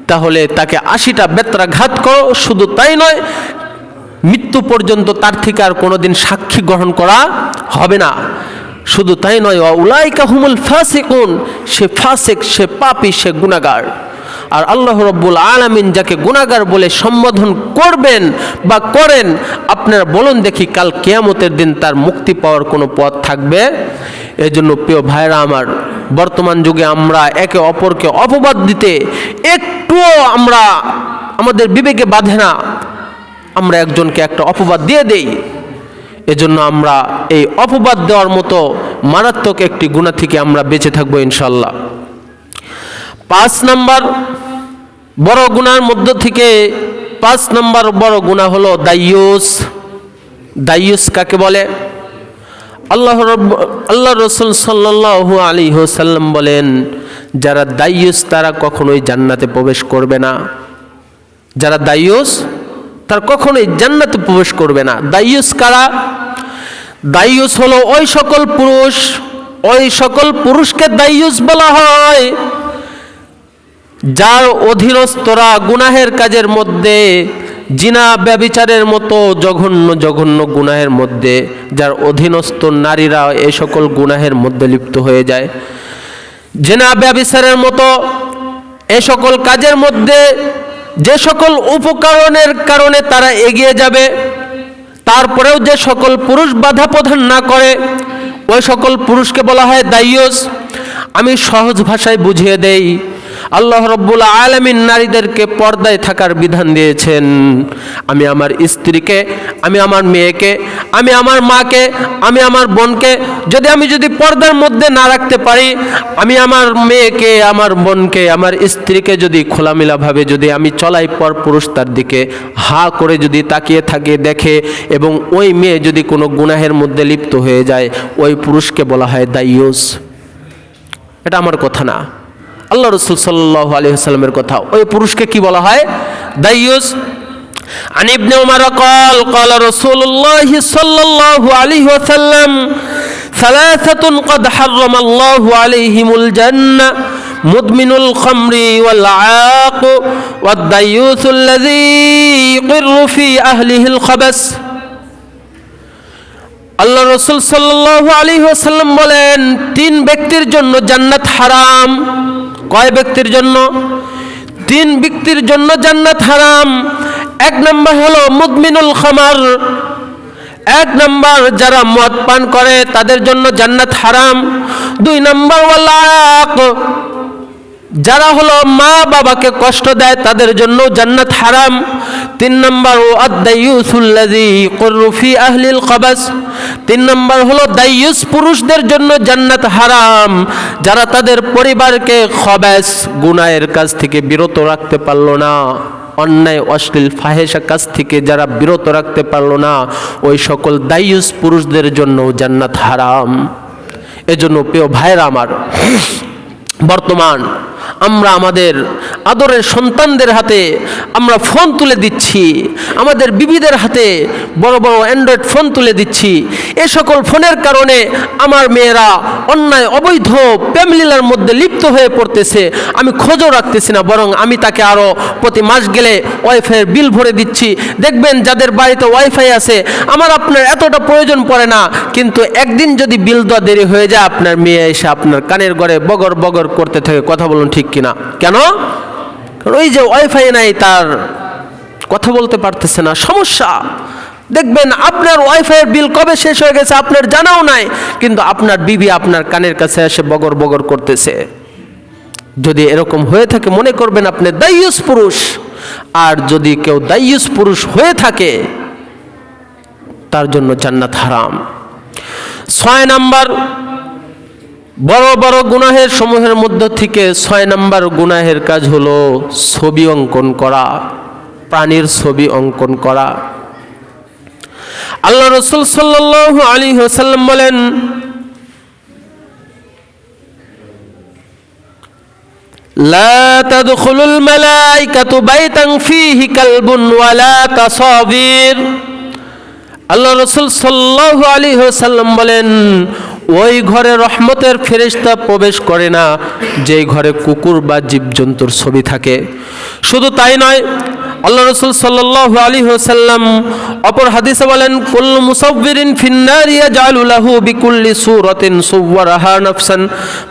তাহলে তাকে 80টা বেত্রাঘাত করো। শুধু তাই নয়, মৃত্যু পর্যন্ত তার থেকে আর কোনোদিন সাক্ষী গ্রহণ করা হবে না। শুধু তাই নয়, উলাইকা হুমুল ফাসিকুন, সে ফাসিক, সে পাপী, সে গুনাহগার। আর আল্লাহ রাব্বুল আলামিন যাকে গুনাহগার বলে সম্বোধন করবেন বা করেন, আপনারা বলুন দেখি কাল কিয়ামতের দিন তার মুক্তি পাওয়ার কোনো পথ থাকবে? এজন্য প্রিয় ভাইরা আমার, বর্তমান যুগে আমরা একে অপরকে অপবাদ দিতে একটুও আমাদের বিবেকে বাঁধে না, আমরা একজনকে একটা অপবাদ দিয়ে দেই। এজন্য আমরা এই অপবাদ দেওয়ার মতো মারাত্মক একটি গুনাহ থেকে আমরা বেঁচে থাকবো ইনশাআল্লাহ। 5 নম্বর বড় গুনার মধ্য থেকে 5 নম্বর বড় গুনাহ হলো দায়ুস। দায়ুস কাকে বলে? আল্লাহ রাসূল সাল্লাল্লাহু আলাইহি ওয়াসাল্লাম বলেন, যারা দায়ুস তারা কখনোই জান্নাতে প্রবেশ করবে না। যারা দায়ুস তারা কখনোই জান্নাতে প্রবেশ করবে না। দায়ুস কারা? দায়ুস হলো ওই সকল পুরুষকে দায়ুস বলা হয় যার অধীনস্থরা গুনাহের কাজের মধ্যে, জিনা ব্যভিচারের মতো জঘন্য গুনাহের মধ্যে, যার অধীনস্থ নারীরা এই সকল গুনাহের মধ্যে লিপ্ত হয়ে যায়। জিনা ব্যভিচারের মতো এই সকল কাজের মধ্যে যে সকল উপকরণের কারণে তারা এগিয়ে যাবে, তারপরেও যে সকল পুরুষ বাধা প্রদান না করে, ওই সকল পুরুষকে বলা হয় দায়ুস। আমি সহজ ভাষায় বুঝিয়ে দেই, আল্লাহ রাব্বুল আলামিন নারীদেরকে পর্দায় থাকার বিধান দিয়েছেন। আমি আমার স্ত্রীকে, আমি আমার মেয়েকে, আমি আমার মাকে, আমি আমার বোনকে যদি পর্দার মধ্যে না রাখতে পারি, আমি আমার মেয়েকে, আমার বোনকে, আমার স্ত্রীকে যদি খোলামেলাভাবে যদি আমি চলাই, পর পুরুষ তার দিকে হা করে যদি তাকিয়ে থাকে, দেখে, এবং ওই মেয়ে যদি কোনো গুনাহের মধ্যে লিপ্ত হয়ে যায়, ওই পুরুষকে বলা হয় দায়ুস। এটা আমার কথা না, আল্লাহ রাসূল সাল্লাল্লাহু আলাইহি ওয়াসাল্লামের কথা। ওই পুরুষকে কি বলা হয়? দায়ুস। আন ইবনে উমর قال قال رسول الله صلى الله عليه وسلم ثلاثة قد حرم الله عليهم الجنة مدمن الخمر والعاق والديوث الذي يقر في أهله الخبث। আল্লাহ রাসূল সাল্লাল্লাহু আলাইহি ওয়াসাল্লাম বলেন, 3 ব্যক্তির জন্য জান্নাত হারাম। কয় ব্যক্তির জন্য? 3 ব্যক্তির জন্য জান্নাত হারাম। 1 নম্বর হলো মুদমিনুল খামার, 1 নম্বর যারা মদ পান করে তাদের জন্য জান্নাত হারাম। 2 নম্বর ওয়ালাক, যারা হলো মা বাবাকে কষ্ট দেয় তাদের জন্য জান্নাত হারাম। 3 নম্বর আদ-দায়ুসুল্লাযী ইয়াকুরু ফি আহলিল খাবাস, 3 নম্বর হলো দায়ুস পুরুষদের জন্য জান্নাত হারাম, যারা তাদের পরিবারকে খবাস গুনাহের কাজ থেকে বিরত রাখতে পারলো না, অন্যায় অশ্লীল ফাহেসা কাজ থেকে যারা বিরত রাখতে পারলো না, ওই সকল দায়ুস পুরুষদের জন্য জান্নাত হারাম। এজন্য প্রিয় ভাইরা আমার, বর্তমান আমরা আমাদের আদরের সন্তানদের হাতে আমরা ফোন তুলে দিচ্ছি, আমাদের বিবিদের হাতে বড় বড় অ্যান্ড্রয়েড ফোন তুলে দিচ্ছি। এ সকল ফোনের কারণে আমার মেয়েরা অন্যায় অবৈধ প্রেমলীলার মধ্যে লিপ্ত হয়ে পড়তেছে। আমি খোঁজও রাখতেছি না, বরং আমি তাকে আরও প্রতি মাস গেলে ওয়াইফাইয়ের বিল ভরে দিচ্ছি। দেখবেন যাদের বাড়িতে ওয়াইফাই আছে, আমার আপনার এতটা প্রয়োজন পড়ে না, কিন্তু একদিন যদি বিল দেওয়া দেরি হয়ে যায়, আপনার মেয়ে এসে আপনার কানের ঘরে বগর বগর করতে থাকে। কথা বলুন ঠিক কিনা? কেন? ওই যে ওয়াইফাই নাই, তার কথা বলতে পারতেছে না, সমস্যা। দেখবেন আপনার ওয়াইফাইয়ের বিল কবে শেষ হয়ে গেছে আপনার জানাও নাই, কিন্তু আপনার বিবি আপনার কানের কাছে এসে বগর বগর করতেছে। যদি এরকম হয়ে থাকে, মনে করবেন আপনি দায়ুস পুরুষ। আর যদি কেউ দায়ুস পুরুষ হয়ে থাকে, তার জন্য জান্নাত হারাম। 6 নম্বর বড় বড় গুনাহের সমূহের মধ্য থেকে 6 নম্বর গুনাহের কাজ হলো ছবি অঙ্কন করা, প্রাণীর ছবি অঙ্কন করা। আল্লাহ রাসূল সাল্লাল্লাহু আলাইহি ওয়াসাল্লাম বলেন, লা তাদখুলুল মালাইকাতু বাইতান ফীহি কালবুন ওয়ালা তাসাবির। আল্লাহ রাসূল সাল্লাল্লাহু আলাইহি ওয়াসাল্লাম বলেন, ওই ঘরে রহমতের ফেরেশতা প্রবেশ করে না যেই ঘরে কুকুর বা জীবজন্তুর ছবি থাকে। শুধু তাই নয়, আল্লাহ রাসূল সাল্লাল্লাহু আলাইহি ওয়াসাল্লাম অপর হাদিসে বলেন, কুল্লু মুসাওবিরিন ফিন-নার ইয়াজআলু লাহু বিকুল্লি সূরাতিন সুওয়ারাহা নাফসান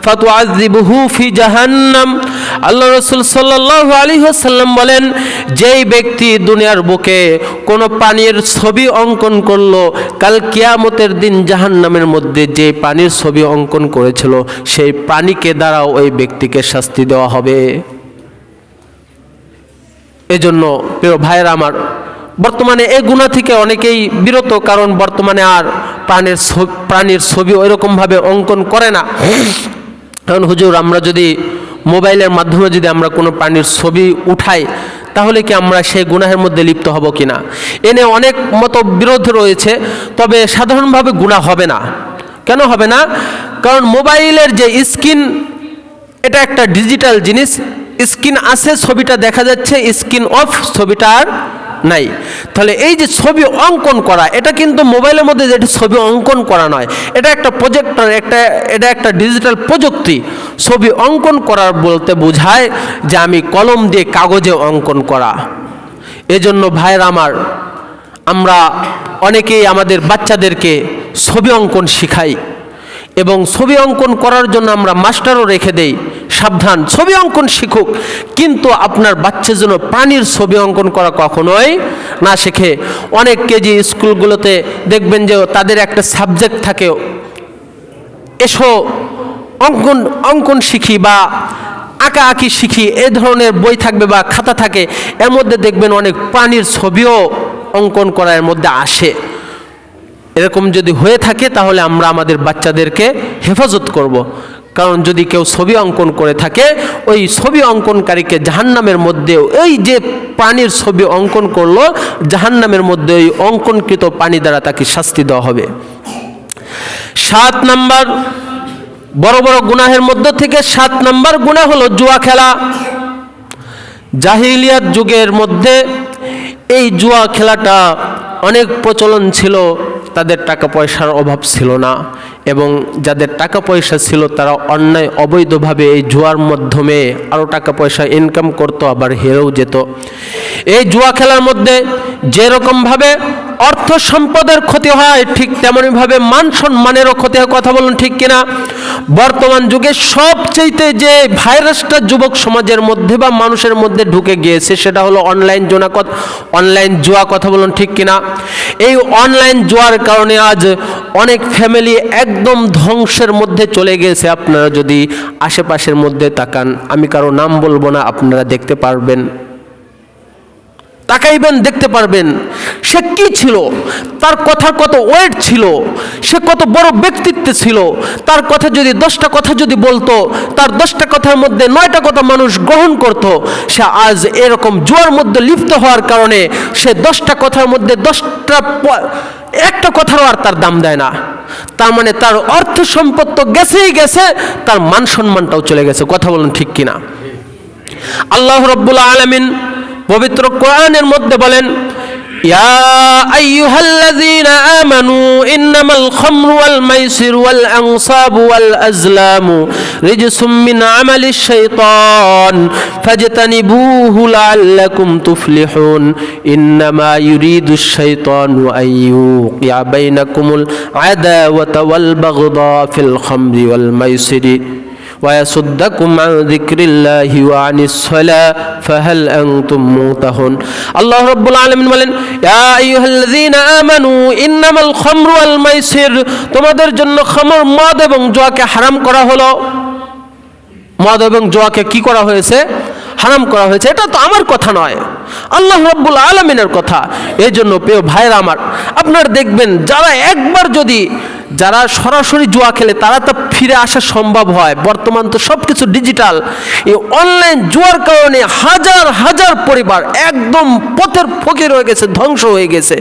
ফাতুআযিবুহু ফি জাহান্নাম। আল্লাহ রাসূল সাল্লাল্লাহু আলাইহি ওয়াসাল্লাম বলেন, যেই ব্যক্তি দুনিয়ার বুকে কোনো পানির ছবি অঙ্কন করলো, কাল কিয়ামতের দিন জাহান্নামের মধ্যে যে পানির ছবি অঙ্কন করেছিল সেই প্রাণীকে দ্বারা ওই ব্যক্তিকে শাস্তি দেওয়া হবে। এজন্য প্রিয় ভাইয়েরা আমার, বর্তমানে এই গুনাহ থেকে অনেকেই বিরত, কারণ বর্তমানে আর প্রাণীর ছবি ওইরকমভাবে অঙ্কন করে না। কারণ হুজুর, আমরা যদি মোবাইলের মাধ্যমে যদি আমরা কোনো প্রাণীর ছবি উঠাই, তাহলে কি আমরা সেই গুনাহের মধ্যে লিপ্ত হব কিনা, এ নিয়ে অনেক মতবিরোধ রয়েছে। তবে সাধারণভাবে গুনাহ হবে না। কেন হবে না? কারণ মোবাইলের যে স্ক্রিন, এটা একটা ডিজিটাল জিনিস। স্ক্রিন আছে, ছবিটা দেখা যাচ্ছে, স্ক্রিন অফ, ছবিটা আর নাই। তাহলে এই যে ছবি অঙ্কন করা, এটা কিন্তু মোবাইলের মধ্যে যেটা ছবি অঙ্কন করা নয়, এটা একটা প্রজেক্টর, এটা একটা ডিজিটাল প্রযুক্তি। ছবি অঙ্কন করার বলতে বোঝায় যে আমি কলম দিয়ে কাগজে অঙ্কন করা। এজন্য ভাইয়েরা আমার, আমরা অনেকেই আমাদের বাচ্চাদেরকে ছবি অঙ্কন শিখাই এবং ছবি অঙ্কন করার জন্য আমরা মাস্টারও রেখে দেই, সাবধান ছবি অঙ্কন শিখুক, কিন্তু আপনার বাচ্চা যেন প্রাণীর ছবি অঙ্কন করা কখনোই না শেখে। অনেক কেজি স্কুলগুলোতে দেখবেন যে তাদের একটা সাবজেক্ট থাকে, এসো অঙ্কন শিখি বা আঁকাআঁকি শিখি, এ ধরনের বই থাকবে বা খাতা থাকে। এর মধ্যে দেখবেন অনেক প্রাণীর ছবিও অঙ্কন করা এর মধ্যে আসে। এরকম যদি হয়ে থাকে তাহলে আমরা আমাদের বাচ্চাদেরকে হেফাজত করব। কারণ যদি কেউ ছবি অঙ্কন করে থাকে, ওই ছবি অঙ্কনকারীকে জাহান্নামের মধ্যে, ওই যে প্রাণীর ছবি অঙ্কন করলো, জাহান্নামের মধ্যে ওই অঙ্কনকৃত প্রাণী দ্বারা তাকে শাস্তি দেওয়া হবে। 7 নাম্বার বড় বড় গুনাহের মধ্য থেকে 7 নাম্বার গুনাহ হলো জুয়া খেলা। জাহিলিয়াত যুগের মধ্যে এই জুয়া খেলাটা অনেক প্রচলন ছিল। তাদের টাকা পয়সার অভাব ছিল না, এবং যাদের টাকা পয়সা ছিল তারা অন্যায় অবৈধভাবে এই জুয়ার মাধ্যমে আরও টাকা পয়সা ইনকাম করতো, আবার হেরেও যেত। এই জুয়া খেলার মধ্যে যেরকমভাবে অর্থ সম্পদের ক্ষতি হয়, ঠিক তেমনইভাবে মান সম্মানেরও ক্ষতি হয়। কথা বলুন ঠিক কিনা? বর্তমান যুগে সবচেয়ে যে ভাইরাসটা যুবক সমাজের মধ্যে বা মানুষের মধ্যে ঢুকে গিয়েছে, সেটা হলো অনলাইন জুয়া। কথা বলুন ঠিক কিনা? এই অনলাইন জুয়ার কারণে আজ অনেক ফ্যামিলি একদম ধ্বংসের মধ্যে চলে গেছে। আপনারা যদি আশেপাশের মধ্যে তাকান, আমি কারো নাম বলবো না, আপনারা দেখতে পারবেন, তাকাইবেন, দেখতে পারবেন সে কি ছিল, তার কথার কত ওয়েট ছিল, সে কত বড় ব্যক্তিত্ব ছিল। তার কথা যদি 10টা কথা যদি বলতো, তার 10টা কথার মধ্যে 9টা কথা মানুষ গ্রহণ করত। সে আজ এরকম জুয়ার মধ্যে লিপ্ত হওয়ার কারণে সে 10টা কথার মধ্যে একটা কথারও আর তার দাম দেয় না। তার মানে তার অর্থ সম্পদ তো গেছেই গেছে, তার মান সম্মানটাও চলে গেছে। কথা বলুন ঠিক কিনা? আল্লাহ রাব্বুল আলামিন পবিত্র কোরআনের মধ্যে বলেন, ইয়া আইয়ুহাল্লাযীনা আমানু ইন্নামাল খামরু ওয়াল মাইসিরু ওয়াল আনসাবু ওয়াল আজলামু রিজসুম মিন আমালিশ শাইতান ফাজতানিবুহু লাআল্লাকুম তুফলিহুন ইন্নামা ইউরিদুশ শাইতানু আইয়ুকিয়া বাইনাকুমুল আদাওয়াতা ওয়াল বাগদা ফিল খামরি ওয়াল মাইসিরি ويصدكم عن ذكر الله وعن الصلاة فهل أنتم منتهون। الله رب العالمين বলেন, ইয়া আইয়ুহাল্লাযীনা আমানু ইন্নামাল খামরু ওয়াল মাইসির, তোমাদের জন্য খামর, মদ এবং জুয়াকে হারাম করা হলো। মদ এবং জুয়াকে কি করা হয়েছে? হারাম করা হয়েছে। এটা তো আমার কথা নয়, আল্লাহ রাব্বুল আলামিনের কথা। এই জন্য প্রিয় ভাইরা আমার, আপনারা দেখবেন যারা সরাসরি জুয়া খেলে তারা তো ফিরে আসা সম্ভব হয়। বর্তমান তো সব কিছু ডিজিটাল। এই অনলাইন জুয়ার কারণে হাজার হাজার পরিবার একদম পথের ফকির হয়ে গেছে, ধ্বংস হয়ে গেছে।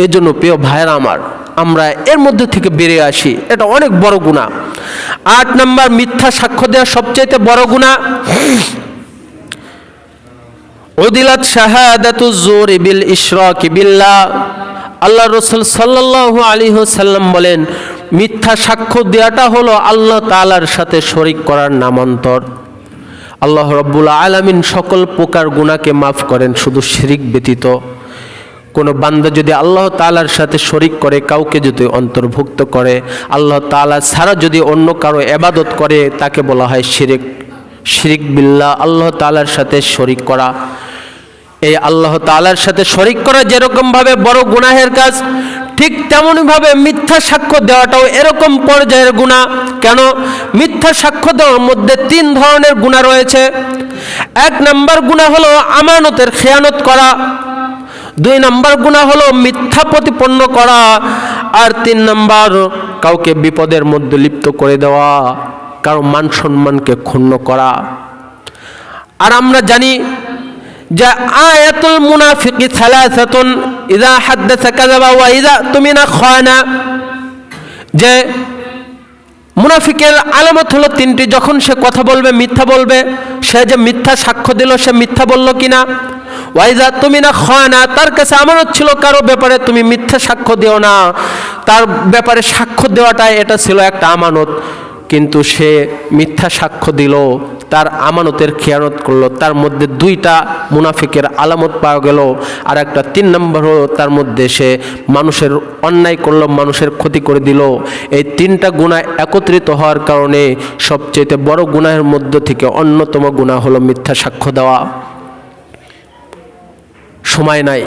এই জন্য প্রিয় ভাইরা আমার, আমরা এর মধ্যে থেকে বেরিয়ে আসি, এটা অনেক বড় গুনাহ। 8 নাম্বার, মিথ্যা সাক্ষ্য দেওয়া সবচেয়ে বড় গুনাহ। উদিলাত শাহাদাতুজ জুরি বিল ইশরাকি বিল্লাহ। আল্লাহ রাসূল সাল্লাল্লাহু আলাইহি ওয়াসাল্লাম বলেন, মিথ্যা সাক্ষ্য দেওয়াটা হলো আল্লাহ তাআলার সাথে শরীক করার নামান্তর। আল্লাহ রাব্বুল আলামিন সকল প্রকার গুনাহকে মাফ করেন, শুধু শিরিক ব্যতীত। কোনো বান্দা যদি আল্লাহ তাআলার সাথে শরিক করে, কাউকে যদি অন্তর্ভুক্ত করে, আল্লাহ তাআলা ছাড়া যদি অন্য কারো ইবাদত করে, তাকে বলা হয় শিরিক। শিরিক বিল্লাহ, আল্লাহ তাআলার সাথে শরিক করা। এই আল্লাহ তাআলার সাথে শরিক করা যেরকমভাবে বড় গুনাহের কাজ, ঠিক তেমনইভাবে মিথ্যা সাক্ষ্য দেওয়াটাও এরকম পর্যায়ের গুনাহ। কেন? মিথ্যা সাক্ষ্য দেওয়ার মধ্যে 3 ধরনের গুনাহ রয়েছে। 1 নম্বর গুনাহ হলো আমানতের খেয়ানত করা, 2 নম্বর গুনাহ হলো মিথ্যা প্রতিপন্ন করা, আর 3 নম্বর কাউকে বিপদের মধ্যে লিপ্ত করে দেওয়া, কারো মান সম্মানকে ক্ষুণ্ণ করা। আর আমরা জানি যে আয়াতুল মুনাফিকি সালাসাতুন, ইযা হাদাসা কাযাবা ওয়া ইযা তুমিনা খানা। যে মুনাফিকের আলামত হলো 3টি, যখন সে কথা বলবে মিথ্যা বলবে, সে যে মিথ্যা সাক্ষ্য দিল সে মিথ্যা বলল কিনা। ওয়া ইযা তুমিনা খানা, তার কাছে আমানত ছিল কারো ব্যাপারে তুমি মিথ্যা সাক্ষ্য দিও না, তার ব্যাপারে সাক্ষ্য দেওয়াটা এটা ছিল একটা আমানত, কিন্তু সে মিথ্যা সাক্ষ্য দিল, তার আমানতের খেয়ানত করলো। তার মধ্যে 2টা মুনাফিকের আলামত পাওয়া গেল। আর একটা 3 নম্বর হলো তার মধ্যে সে মানুষের অন্যায় করলো, মানুষের ক্ষতি করে দিল। এই 3টা গুনাহ একত্রিত হওয়ার কারণে সবচেয়ে বড় গুনাহের মধ্য থেকে অন্যতম গুনাহ হলো মিথ্যা সাক্ষ্য দেওয়া। সময় নাই,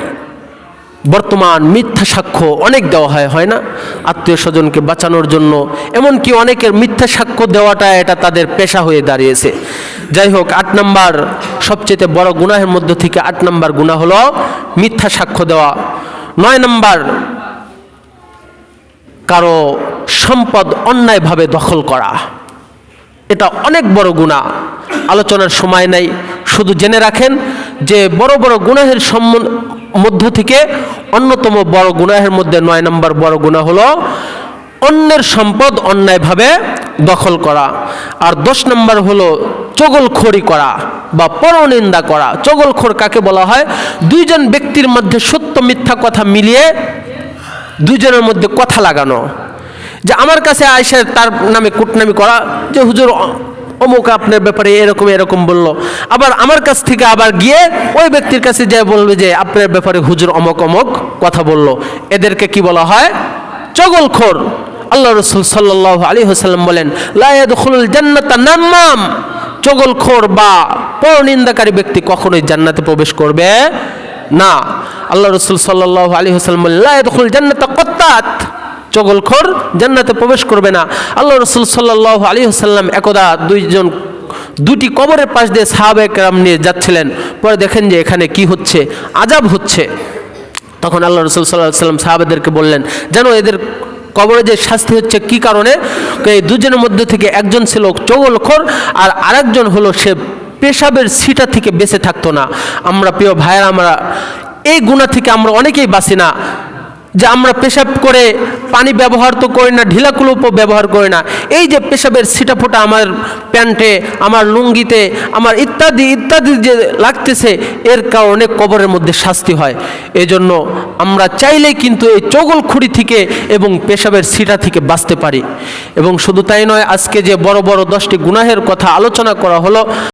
বর্তমান মিথ্যা সাক্ষ্য অনেক দেওয়া হয় না, আত্মীয় স্বজনকে বাঁচানোর জন্য। এমনকি অনেকের মিথ্যা সাক্ষ্য দেওয়াটা এটা তাদের পেশা হয়ে দাঁড়িয়েছে। যাই হোক, 8 নম্বর সবচেয়ে বড় গুনাহের মধ্য থেকে 8 নম্বর গুনাহ হলো মিথ্যা সাক্ষ্য দেওয়া। 9 নম্বর কারো সম্পদ অন্যায়ভাবে দখল করা, এটা অনেক বড় গুনাহ। আলোচনার সময় নাই, শুধু জেনে রাখেন যে বড় বড় গুনাহের মধ্য থেকে অন্যতম বড় গুনাহের মধ্যে 9 নম্বর বড় গুনাহ হলো অন্যের সম্পদ অন্যায়ভাবে দখল করা। আর 10 নম্বর হলো চগলখড়ি করা বা পরনিন্দা করা। চগলখড় কাকে বলা হয়? 2 জন ব্যক্তির মধ্যে সত্য মিথ্যা কথা মিলিয়ে 2 জনের মধ্যে কথা লাগানো। যে আমার কাছে আইসা তার নামে কুটনামি করা, যে হুজুর অমুক আপনার ব্যাপারে এরকম এরকম বলল, আবার আমার কাছ থেকে আবার গিয়ে ওই ব্যক্তির কাছে যে বলবে যে আপনার ব্যাপারে হুজুর অমুক অমুক কথা বলল। এদেরকে কি বলা হয়? চগলখড়। আল্লাহ রাসূল সাল্লাল্লাহু আলাইহি ওয়াসাল্লাম বলেন, লা ইয়াদখুলুল জান্নাতা নাম্মাম। চগলখড় বা পরনিন্দাকারী ব্যক্তি কখনোই জান্নাতে প্রবেশ করবে না। আল্লাহ রাসূল সাল্লাল্লাহু আলাইহি ওয়াসাল্লাম বলেন, লা ইয়াদখুলুল জান্নাতা কাত্তাত। চগলখড় জান্নাতে প্রবেশ করবে না। আল্লাহ রাসূল সাল্লাল্লাহু আলাইহি ওয়াসাল্লাম একদা 2টি কবরের পাশ দিয়ে সাহাবায়ে কেরাম নিয়ে যাচ্ছিলেন। পরে দেখেন যে এখানে কি হচ্ছে, আযাব হচ্ছে। তখন আল্লাহ রাসূল সাল্লাল্লাহু আলাইহি ওয়াসাল্লাম সাহাবাদেরকে বললেন, জানো এদের কবরে যে শাস্তি হচ্ছে কি কারণে? এই 2 জনের মধ্যে থেকে একজন ছিল চগলখড় আর আরেকজন হলো সে পেশাবের ছিটা থেকে বেঁচে থাকতো না। আমরা প্রিয় ভাইয়েরা, আমরা এই গুনাহ থেকে আমরা অনেকেই বাঁচি না। যে আমরা পেশাব করে পানি ব্যবহার তো করি না, ঢিলা কুলুপও ব্যবহার করি না। এই যে পেশাবের ছিটা ফোটা আমার প্যান্টে, আমার লুঙ্গিতে, আমার ইত্যাদি ইত্যাদি যে লাগতেছে, এর কারণে কবরের মধ্যে শাস্তি হয়। এজন্য আমরা চাইলেই কিন্তু এই চগলখড়ি থেকে এবং পেশাবের ছিটা থেকে বাঁচতে পারি। এবং শুধু তাই নয়, আজকে যে বড় বড় 10টি গুনাহের কথা আলোচনা করা হলো,